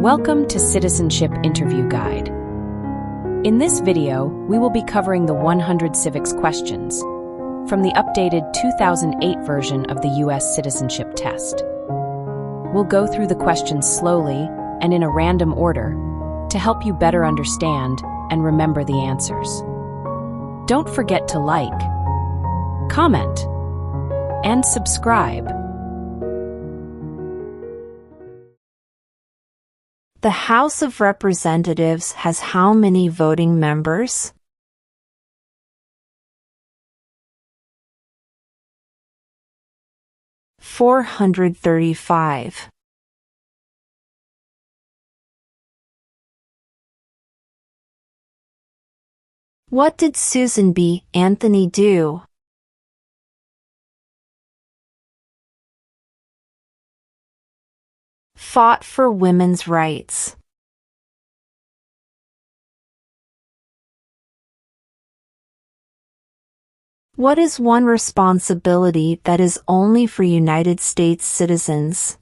Welcome to Citizenship Interview Guide. In this video, we will be covering the 100 civics questions from the updated 2008 version of the U.S. citizenship test. We'll go through the questions slowly and in a random order to help you better understand and remember the answers. Don't forget to like, comment, and subscribe. The House of Representatives has how many voting members? (435). What did Susan B. Anthony do? Fought for women's rights. What is one responsibility that is only for United States citizens?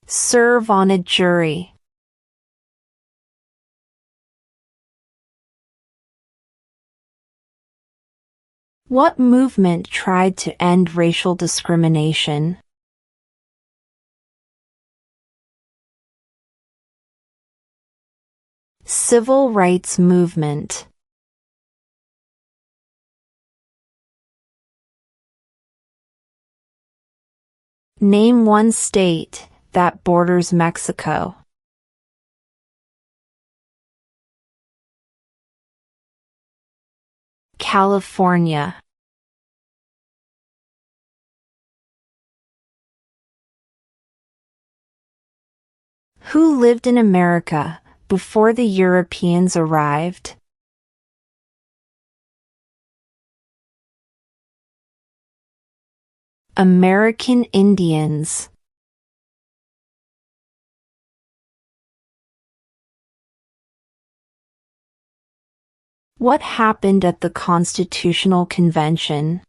Serve on a jury. What movement tried to end racial discrimination? Civil rights movement. Name one state that borders Mexico. California. Who lived in America before the Europeans arrived? American Indians. What happened at the Constitutional Convention?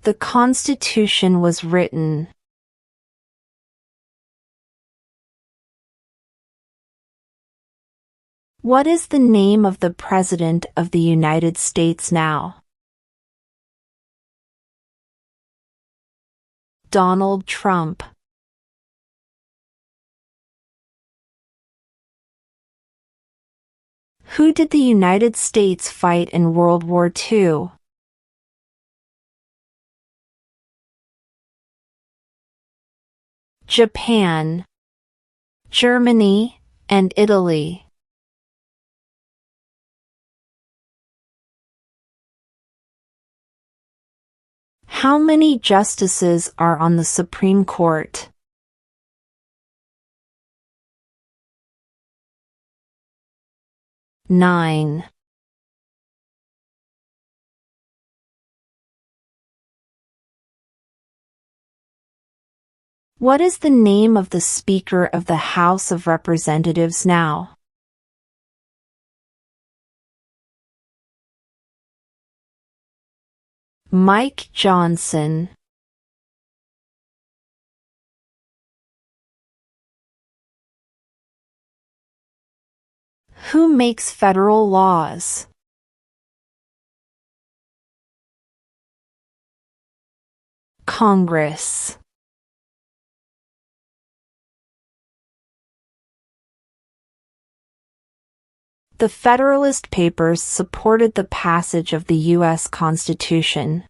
The Constitution was written. What is the name of the President of the United States now? Donald Trump. Who did the United States fight in World War II? Japan, Germany, and Italy. How many justices are on the Supreme Court? 9. What is the name of the Speaker of the House of Representatives now? Mike Johnson. Who makes federal laws? Congress. The Federalist Papers supported the passage of the U.S. Constitution.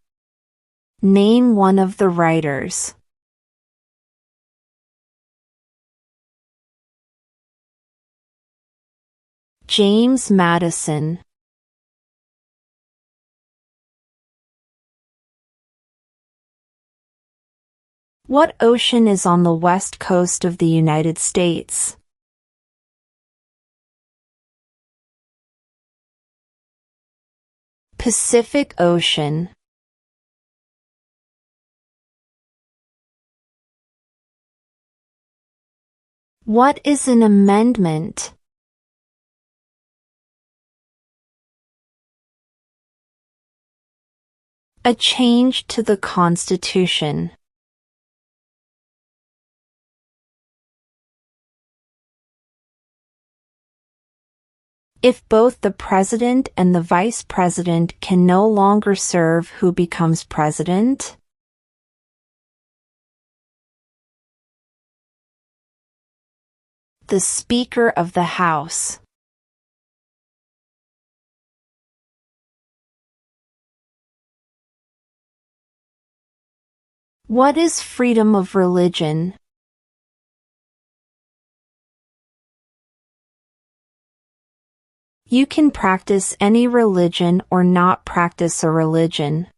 Name one of the writers. James Madison. What ocean is on the west coast of the United States? Pacific Ocean. What is an amendment? A change to the Constitution. If both the president and the vice president can no longer serve, who becomes president? The Speaker of the House. What is freedom of religion? You can practice any religion or not practice a religion.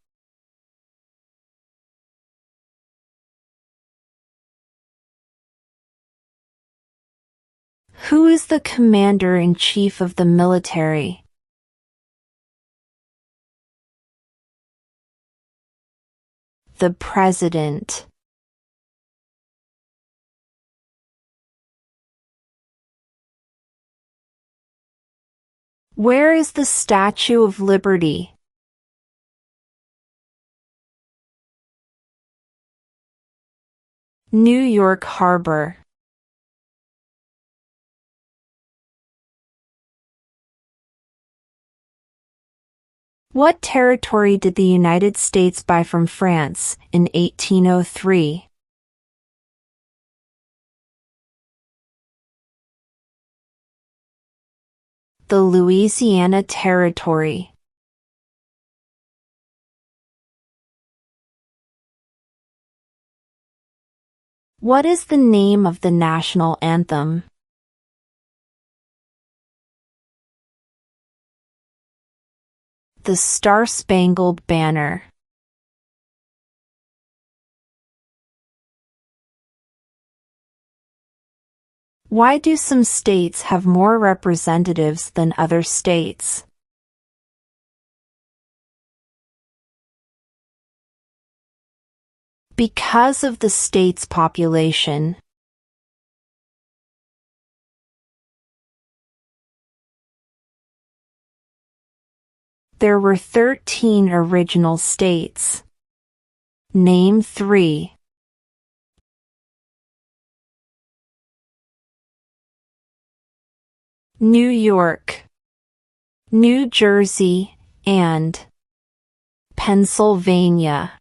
Who is the commander-in-chief of the military? The president. Where is the Statue of Liberty? New York Harbor. What territory did the United States buy from France in 1803? The Louisiana Territory. What is the name of the national anthem? The Star-Spangled Banner. Why do some states have more representatives than other states? Because of the state's population. There were 13 original states. Name 3. New York, New Jersey, and Pennsylvania.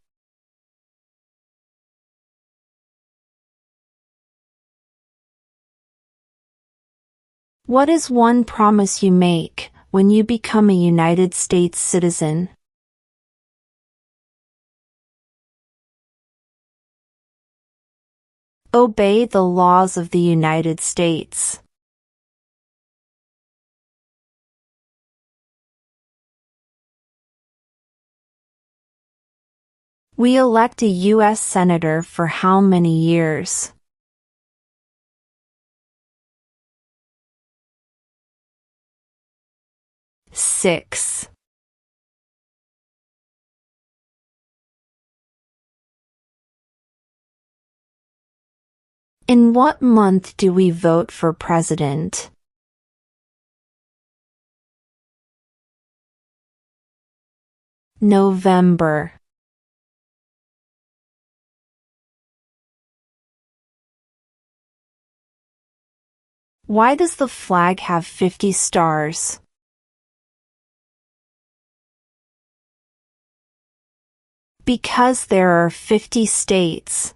What is one promise you make when you become a United States citizen? Obey the laws of the United States. We elect a U.S. Senator for how many years? Six. In what month do we vote for president? November. Why does the flag have 50 stars? Because there are 50 states.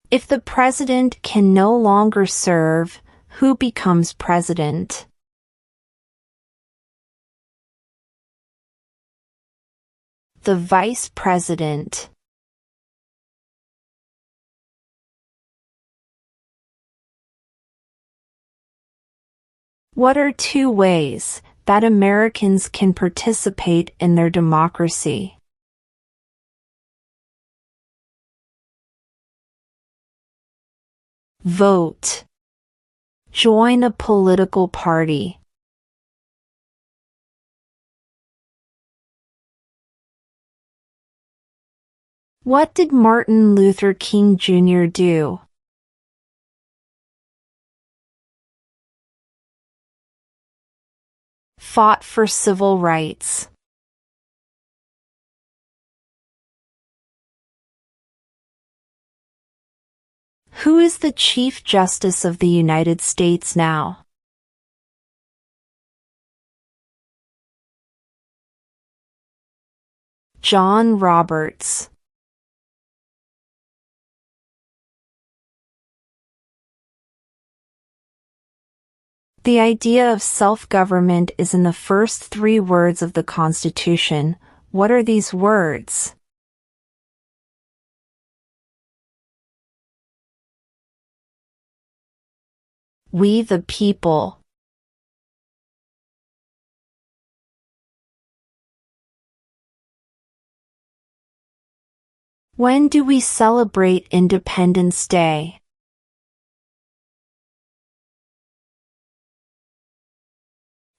If the president can no longer serve, who becomes president? The vice president. What are 2 ways that Americans can participate in their democracy? Vote. Join a political party. What did Martin Luther King Jr. do? fought for civil rights? Who is the Chief Justice of the United States now? John Roberts. The idea of self-government is in the first 3 words of the Constitution. What are these words? We the people. When do we celebrate Independence Day?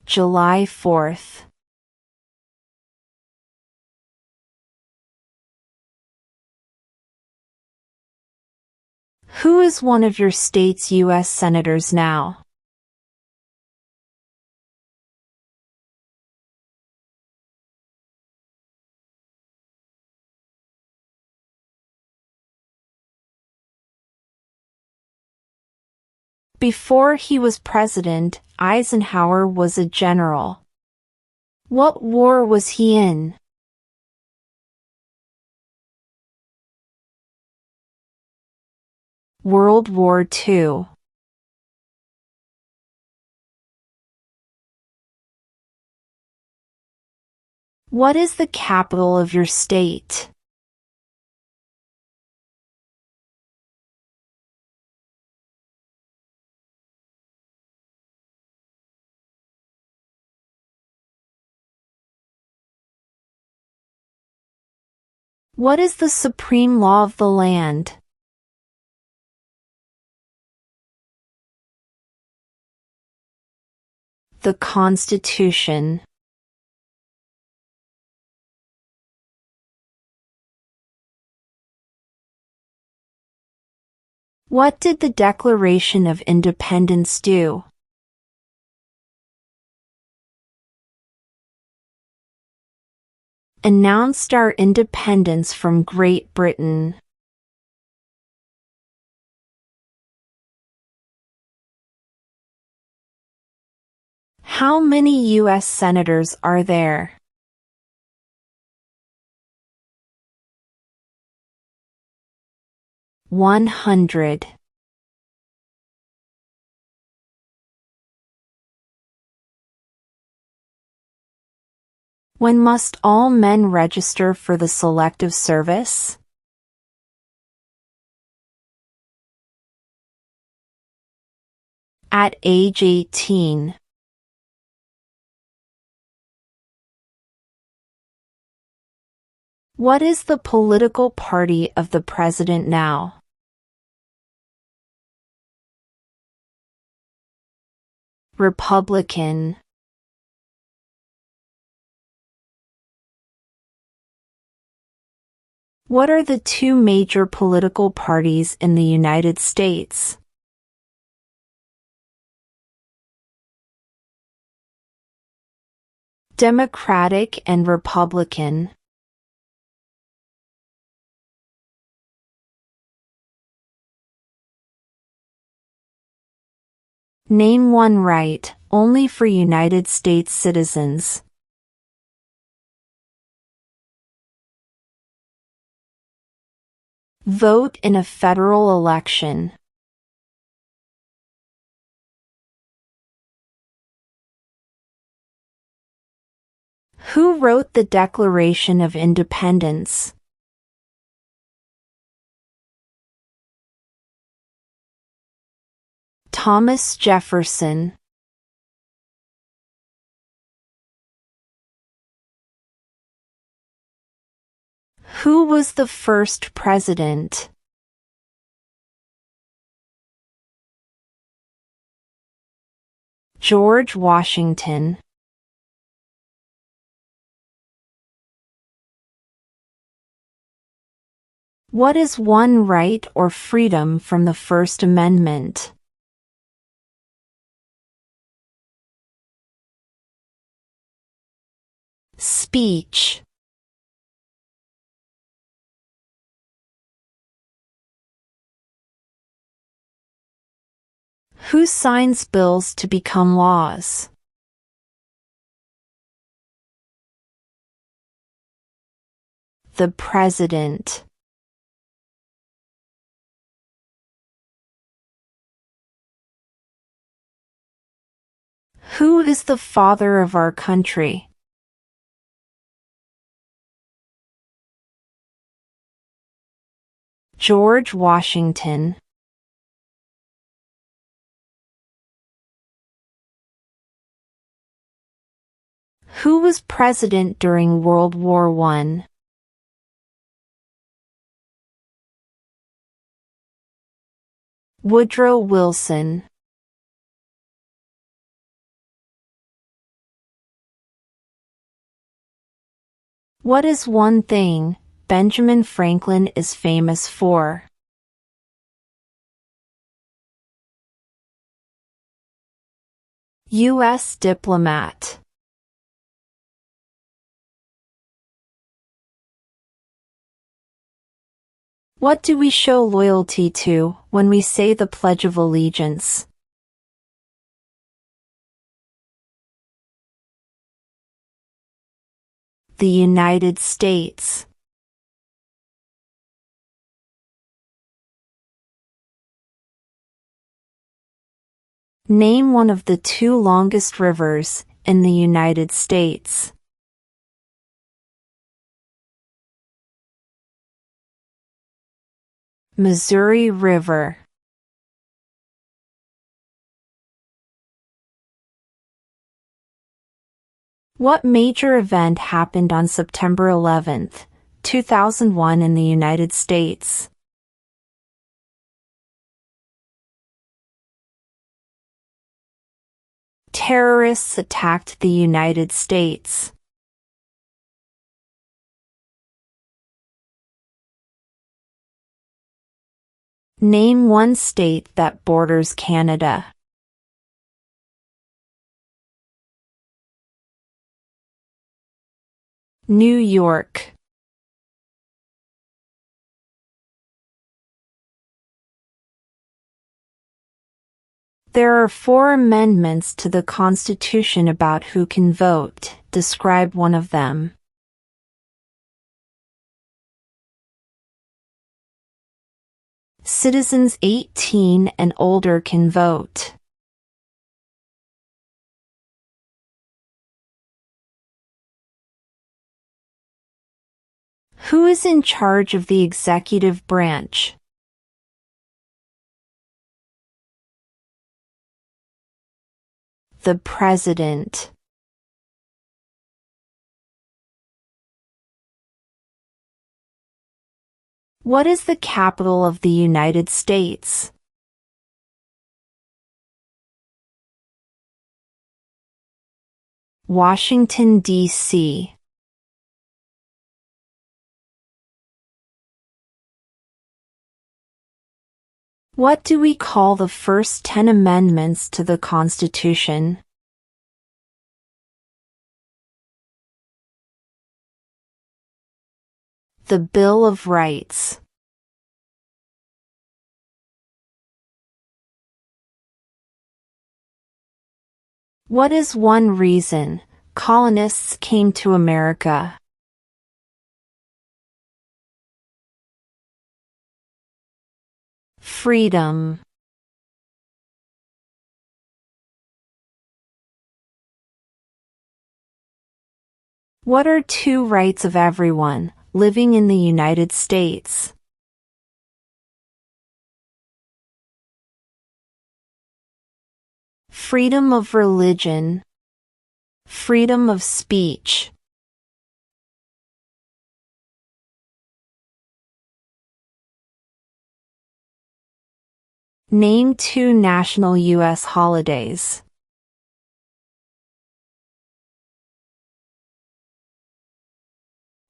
July 4th. Who is one of your state's U.S. senators now? Before he was president, Eisenhower was a general. What war was he in? World War II. What is the capital of your state? What is the supreme law of the land? The Constitution. What did the Declaration of Independence do? Announced our independence from Great Britain. How many U.S. senators are there? (100). When must all men register for the Selective Service? At age 18. What is the political party of the president now? Republican. What are the 2 major political parties in the United States? Democratic and Republican. Name one right, only for United States citizens. Vote in a federal election. Who wrote the Declaration of Independence? Thomas Jefferson. Who was the first president? George Washington. What is one right or freedom from the First Amendment? Speech. Who signs bills to become laws? The President. Who is the father of our country? George Washington. Who was president during World War I? Woodrow Wilson. What is one thing Benjamin Franklin is famous for? U.S. diplomat. What do we show loyalty to when we say the Pledge of Allegiance? The United States. Name one of the two longest rivers in the United States. Missouri River. What major event happened on September 11, 2001 in the United States? Terrorists attacked the United States. Name one state that borders Canada. New York. There are 4 amendments to the Constitution about who can vote. Describe one of them. Citizens 18 and older can vote. Who is in charge of the executive branch? The President. What is the capital of the United States? Washington, D.C. What do we call the first 10 amendments to the Constitution? The Bill of Rights. What is one reason colonists came to America? Freedom. What are 2 rights of everyone living in the United States? Freedom of religion. Freedom of speech. Name 2 national U.S. holidays.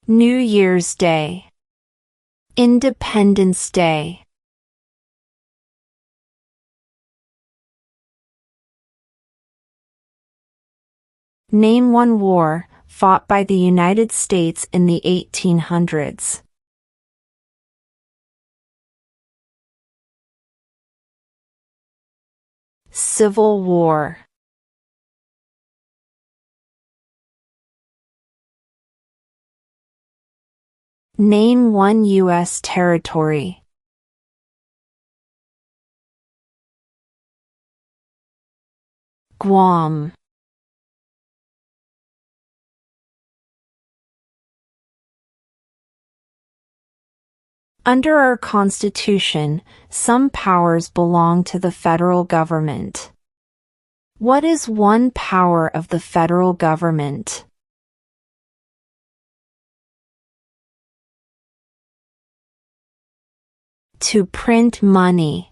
New Year's Day. Independence Day. Name one war fought by the United States in the 1800s? Civil War. Name one U.S. territory. Guam. Under our Constitution, some powers belong to the federal government. What is one power of the federal government? To print money.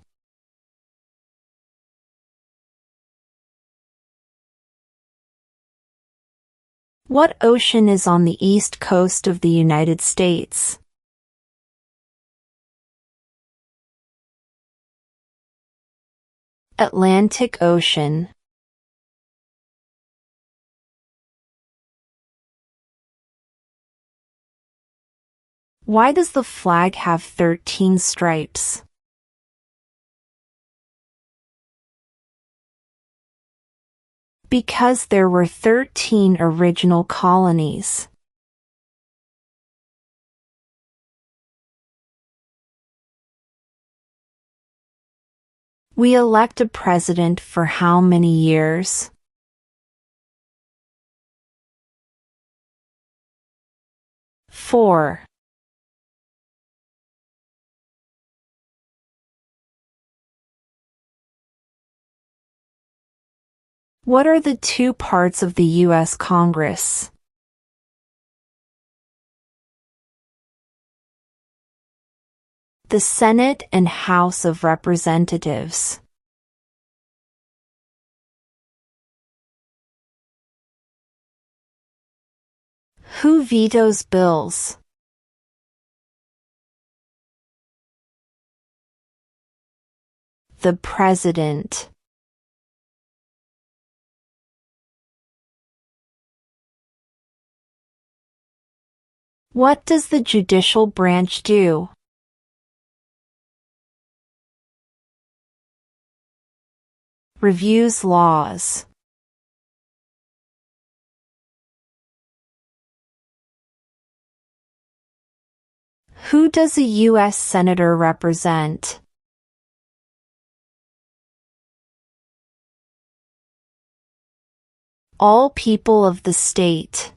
What ocean is on the east coast of the United States? Atlantic Ocean. Why does the flag have 13 stripes? Because there were 13 original colonies. We elect a president for how many years? 4. What are the two parts of the U.S. Congress? The Senate and House of Representatives. Who vetoes bills? The President. What does the judicial branch do? Reviews laws. Who does a U.S. Senator represent? All people of the state.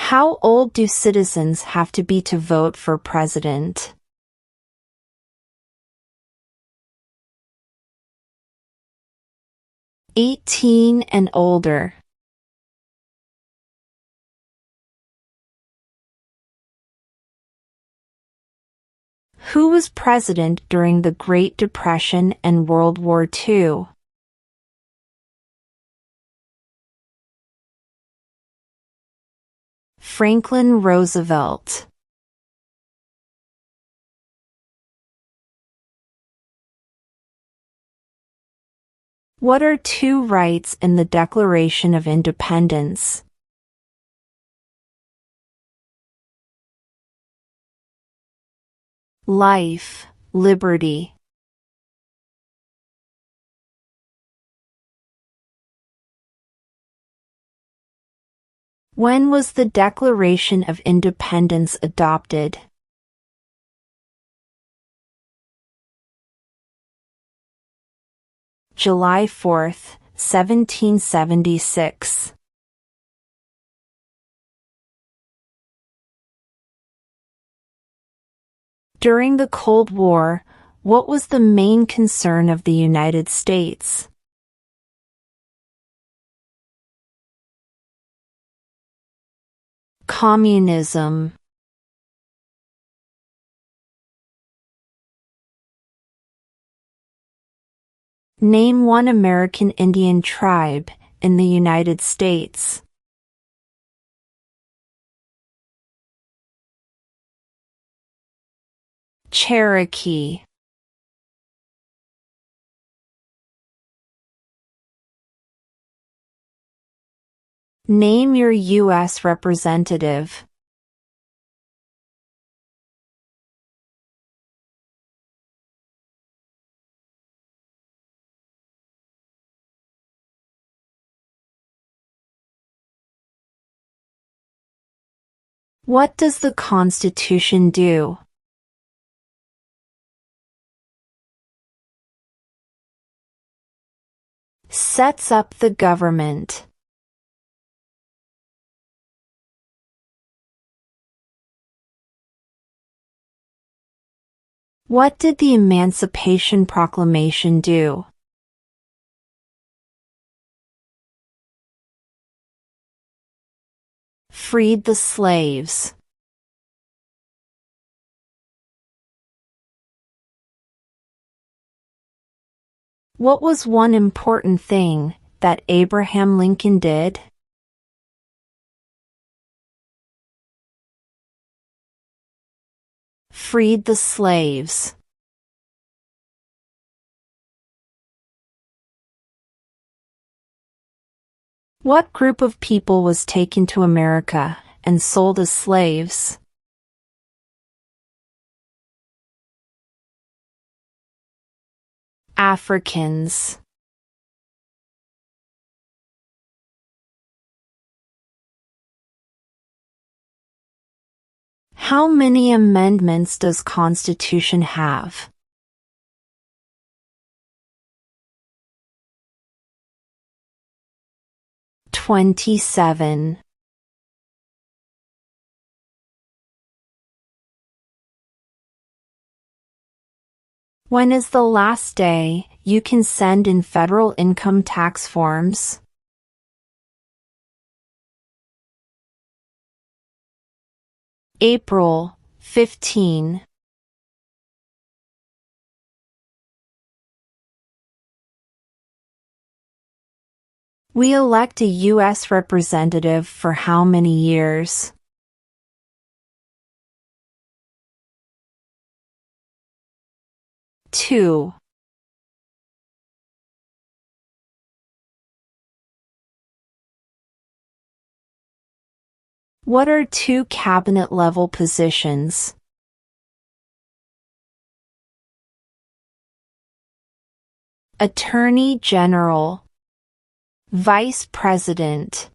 How old do citizens have to be to vote for president? 18 and older. Who was president during the Great Depression and World War II? Franklin Roosevelt. What are two rights in the Declaration of Independence? Life, liberty. When was the Declaration of Independence adopted? July 4, 1776. During the Cold War, what was the main concern of the United States? Communism. Name one American Indian tribe in the United States. Cherokee. Name your U.S. representative. What does the Constitution do? Sets up the government. What did the Emancipation Proclamation do? Freed the slaves. What was one important thing that Abraham Lincoln did? Freed the slaves. What group of people was taken to America and sold as slaves? Africans. How many amendments does Constitution have? 27. When is the last day you can send in federal income tax forms? April 15. We elect a U.S. representative for how many years? 2. What are two cabinet-level positions? Attorney General, Vice President.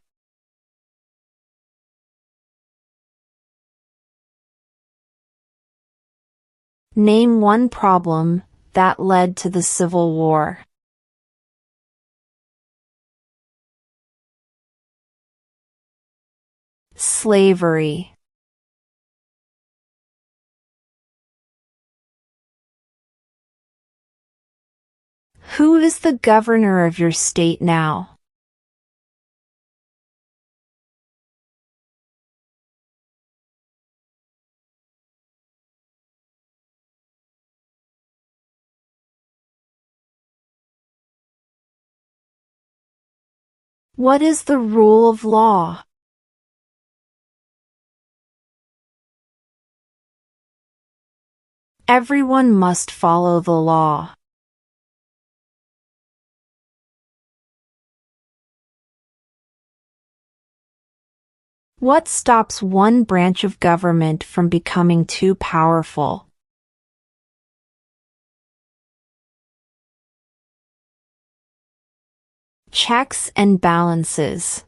Name one problem that led to the Civil War. Slavery. Who is the governor of your state now? What is the rule of law? Everyone must follow the law. What stops one branch of government from becoming too powerful? Checks and balances.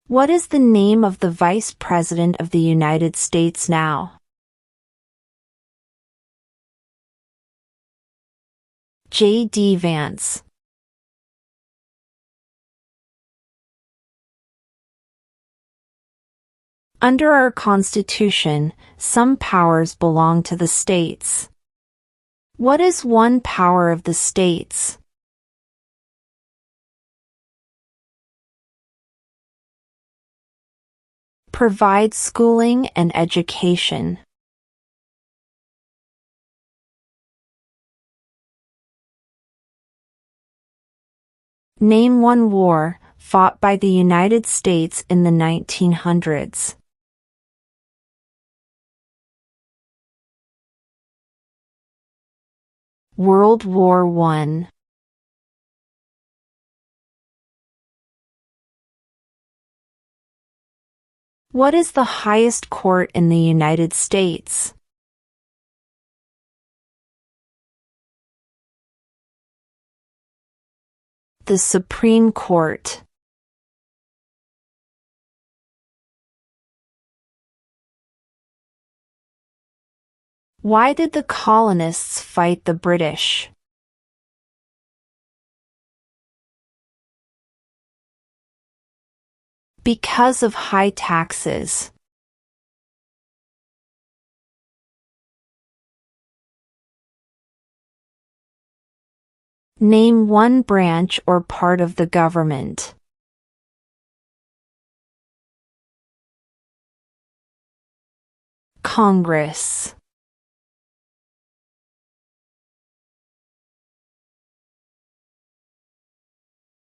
What is the name of the Vice President of the United States now? J.D. Vance. Under our Constitution, some powers belong to the states. What is one power of the states? Provide schooling and education. Name one war fought by the United States in the 1900s. World War I. What is the highest court in the United States? The Supreme Court. Why did the colonists fight the British? Because of high taxes. Name one branch or part of the government. Congress.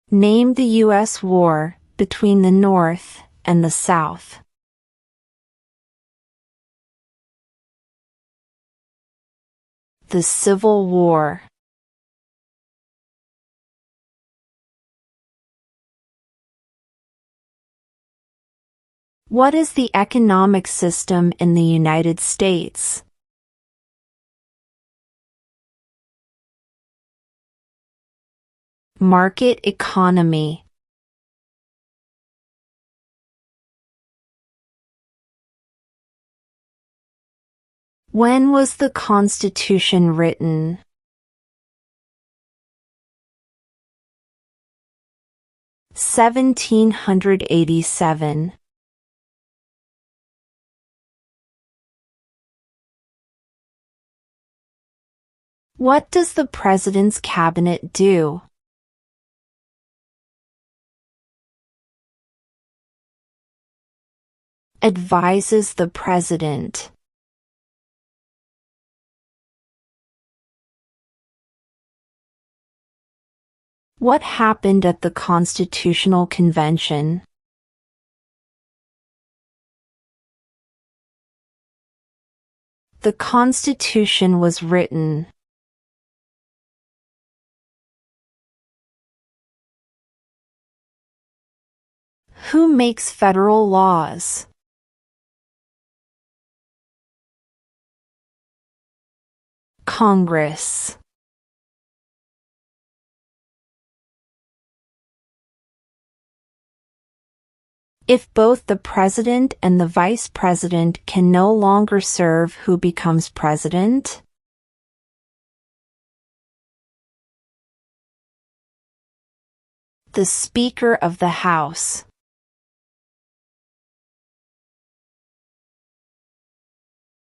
Name the U.S. war between the North and the South. The Civil War. What is the economic system in the United States? Market economy. When was the Constitution written? (1787). What does the President's cabinet do? Advises the President. What happened at the Constitutional Convention? The Constitution was written. Who makes federal laws? Congress. If both the president and the vice president can no longer serve, who becomes president? The Speaker of the House.